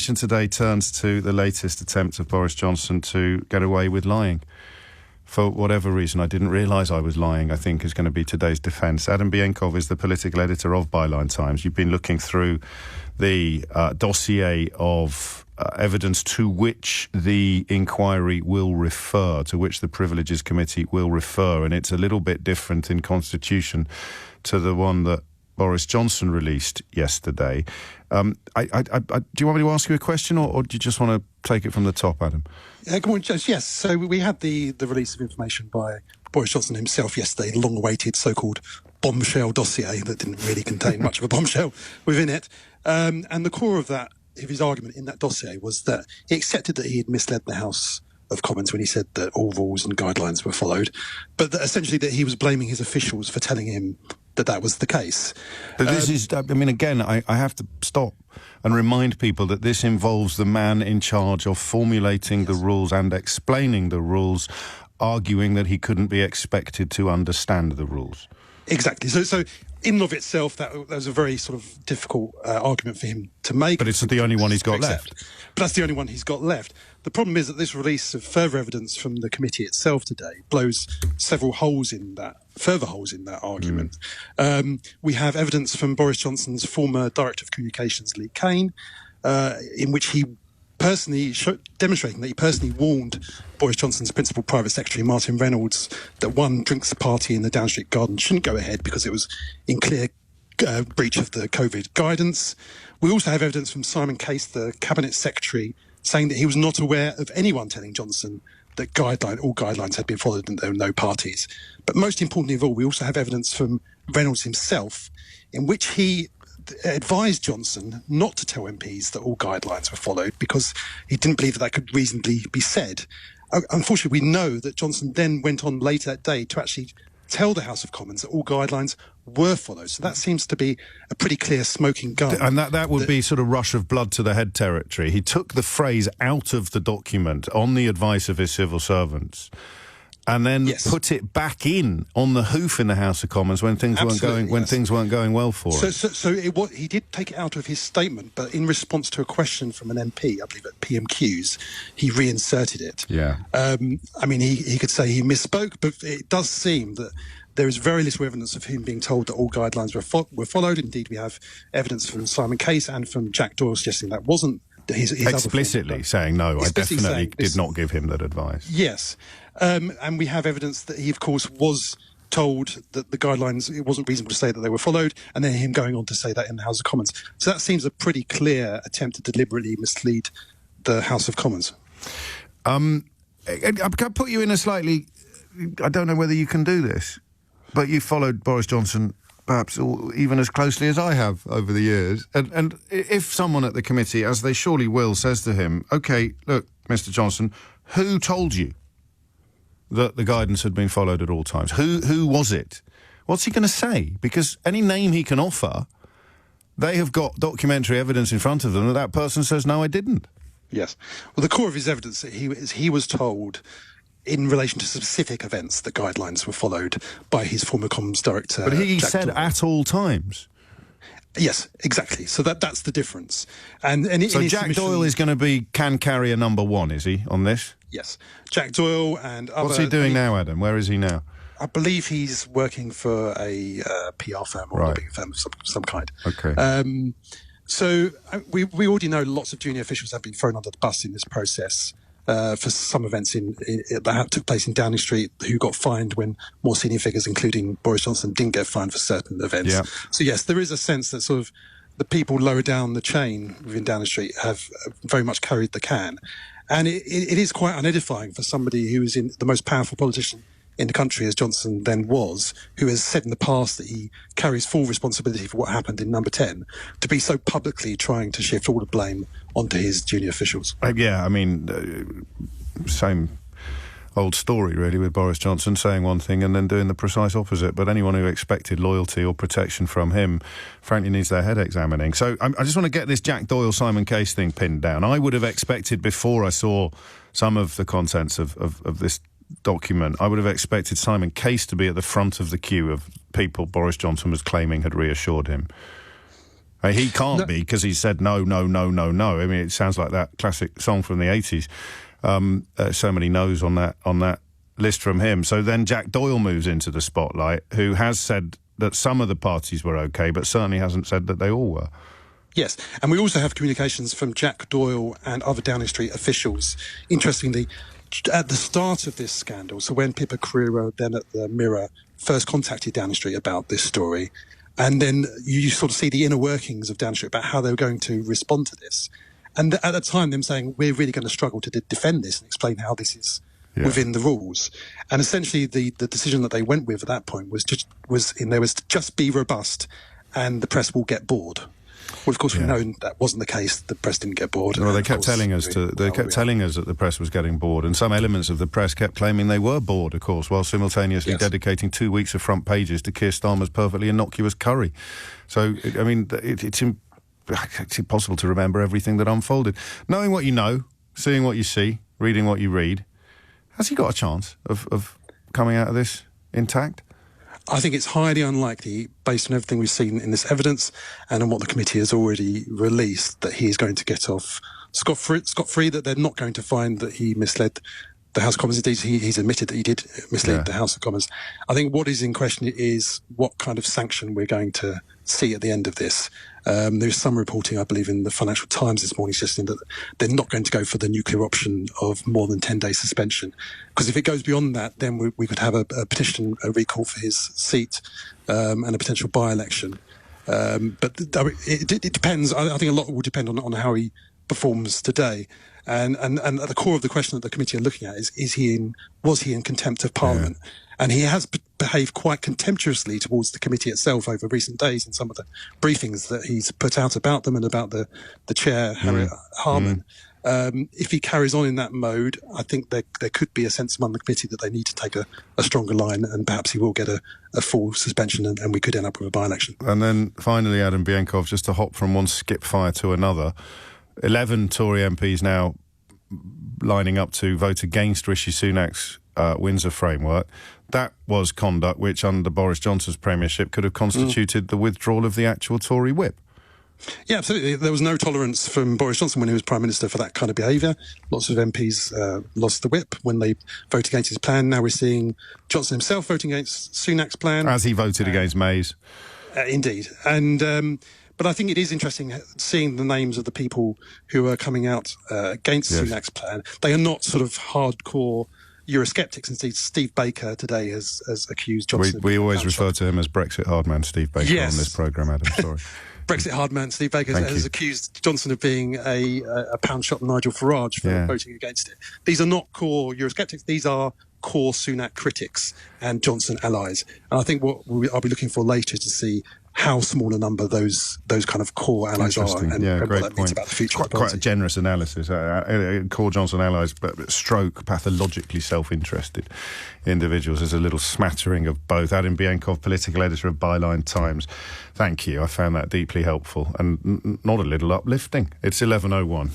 Today turns to the latest attempt of Boris Johnson to get away with lying. For whatever reason, I didn't realise I was lying, I think, is going to be today's defence. Adam Bienkov is the political editor of Byline Times. You've been looking through the dossier of evidence to which the inquiry will refer, to which the Privileges Committee will refer, and it's a little bit different in constitution to the one that Boris Johnson released yesterday. Do you want me to ask you a question, or do you just want to take it from the top, Adam? Good morning, Judge. Yes, so we had the release of information by Boris Johnson himself yesterday, the long-awaited so-called bombshell dossier that didn't really contain much of a bombshell within it. And the core of his argument in that dossier was that he accepted that he had misled the House of Commons when he said that all rules and guidelines were followed, but that essentially that he was blaming his officials for telling him that was the case. But this is, I mean, again, I have to stop and remind people that this involves the man in charge of formulating the rules and explaining the rules, arguing that he couldn't be expected to understand the rules. Exactly. So in and of itself, that was a very sort of difficult argument for him to make. But it's the only one he's got left. But that's the only one he's got left. The problem is that this release of further evidence from the committee itself today blows further holes in that argument. We have evidence from Boris Johnson's former Director of Communications, Lee Kane, in which he personally demonstrating that he personally warned Boris Johnson's principal private secretary, Martin Reynolds, that one drinks party in the Down Street garden shouldn't go ahead because it was in clear breach of the COVID guidance. We also have evidence from Simon Case, the cabinet secretary, saying that he was not aware of anyone telling Johnson that all guidelines had been followed and there were no parties. But most importantly of all, we also have evidence from Reynolds himself in which he advised Johnson not to tell MPs that all guidelines were followed because he didn't believe that could reasonably be said. Unfortunately, we know that Johnson then went on later that day to actually tell the House of Commons that all guidelines were followed. So that seems to be a pretty clear smoking gun. And that would be sort of rush of blood to the head territory. He took the phrase out of the document on the advice of his civil servants and then put it back in on the hoof in the House of Commons when things weren't going well for him. So he did take it out of his statement, but in response to a question from an MP, I believe at PMQs, he reinserted it. Yeah. I mean, he could say he misspoke, but it does seem that there is very little evidence of him being told that all guidelines were followed. Indeed, we have evidence from Simon Case and from Jack Doyle suggesting that wasn't his explicitly saying no. I definitely did not give him that advice. Yes. And we have evidence that he, of course, was told that the guidelines, it wasn't reasonable to say that they were followed, and then him going on to say that in the House of Commons. So that seems a pretty clear attempt to deliberately mislead the House of Commons. I can put you in a slightly... I don't know whether you can do this, but you followed Boris Johnson perhaps even as closely as I have over the years. And if someone at the committee, as they surely will, says to him, OK, look, Mr Johnson, who told you that the guidance had been followed at all times? Who was it? What's he going to say? Because any name he can offer, they have got documentary evidence in front of them that person says, no, I didn't. Yes. Well, the core of his evidence is he was told in relation to specific events that guidelines were followed by his former comms director. But he Jack said Doyle. At all times. Yes, exactly. So that's the difference. So Jack Doyle is going to can carry a number one, is he, on this? Yes. Jack Doyle and other... What's he doing now, Adam? Where is he now? I believe he's working for a PR firm or a lobbying firm of some kind. Okay. So we already know lots of junior officials have been thrown under the bus in this process for some events that took place in Downing Street, who got fined when more senior figures, including Boris Johnson, didn't get fined for certain events. Yeah. So yes, there is a sense that sort of the people lower down the chain within Downing Street have very much carried the can. And it is quite unedifying for somebody who is the most powerful politician in the country, as Johnson then was, who has said in the past that he carries full responsibility for what happened in Number 10, to be so publicly trying to shift all the blame onto his junior officials. Yeah, I mean, same old story, really, with Boris Johnson saying one thing and then doing the precise opposite. But anyone who expected loyalty or protection from him, frankly, needs their head examining. So I just want to get this Jack Doyle, Simon Case thing pinned down. I would have expected, before I saw some of the contents of this document, I would have expected Simon Case to be at the front of the queue of people Boris Johnson was claiming had reassured him. He can't be, because he said no, no, no, no, no. I mean, it sounds like that classic song from the 80s. So many no's on that list from him. So then Jack Doyle moves into the spotlight, who has said that some of the parties were okay, but certainly hasn't said that they all were. Yes, and we also have communications from Jack Doyle and other Downing Street officials. Interestingly, at the start of this scandal, so when Pippa Crerar, then at the Mirror, first contacted Downing Street about this story, and then you sort of see the inner workings of Downing Street about how they were going to respond to this. And at the time, them saying, we're really going to struggle to defend this and explain how this is within the rules. And essentially, the decision that they went with at that point was to just be robust, and the press will get bored. Well, of course, we know that wasn't the case. The press didn't get bored. Well, they kept telling us that the press was getting bored, and some elements of the press kept claiming they were bored, of course, while simultaneously dedicating 2 weeks of front pages to Keir Starmer's perfectly innocuous curry. So, I mean, it's impossible to remember everything that unfolded. Knowing what you know, seeing what you see, reading what you read, has he got a chance of coming out of this intact? I think it's highly unlikely, based on everything we've seen in this evidence and on what the committee has already released, that he is going to get off scot-free, that they're not going to find that he misled the House of Commons. Indeed, he's admitted that he did mislead the House of Commons. I think what is in question is what kind of sanction we're going to see at the end of this. There's some reporting, I believe, in the Financial Times this morning suggesting that they're not going to go for the nuclear option of more than 10-day suspension. Because if it goes beyond that, then we could have a petition, a recall for his seat, and a potential by-election. But it depends. I think a lot will depend on how he performs today. And at the core of the question that the committee are looking at is was he in contempt of Parliament? Yeah. And he has behaved quite contemptuously towards the committee itself over recent days in some of the briefings that he's put out about them and about the chair, Harriet Harman. If he carries on in that mode, I think there could be a sense among the committee that they need to take a stronger line, and perhaps he will get a full suspension and we could end up with a by-election. And then finally, Adam Bienkov, just to hop from one skip fire to another, 11 Tory MPs now lining up to vote against Rishi Sunak's Windsor framework. That was conduct which, under Boris Johnson's premiership, could have constituted the withdrawal of the actual Tory whip. Yeah, absolutely. There was no tolerance from Boris Johnson when he was Prime Minister for that kind of behaviour. Lots of MPs lost the whip when they voted against his plan. Now we're seeing Johnson himself voting against Sunak's plan. As he voted against May's. Indeed. And but I think it is interesting seeing the names of the people who are coming out against Sunak's plan. They are not sort of hardcore Eurosceptics. Indeed, Steve Baker today has accused Johnson. We always refer to him as Brexit hardman Steve Baker on this programme, Adam. Sorry. Brexit hardman Steve Baker has accused Johnson of being a pound shot Nigel Farage for voting against it. These are not core Eurosceptics. These are core Sunak critics and Johnson allies. And I think what I'll be looking for later is to see how small a number those kind of core allies are and what that means about the future of the party. Quite a generous analysis. Core Johnson allies, but stroke pathologically self-interested individuals. There's a little smattering of both. Adam Bienkov, political editor of Byline Times. Thank you. I found that deeply helpful and not a little uplifting. It's 11:01.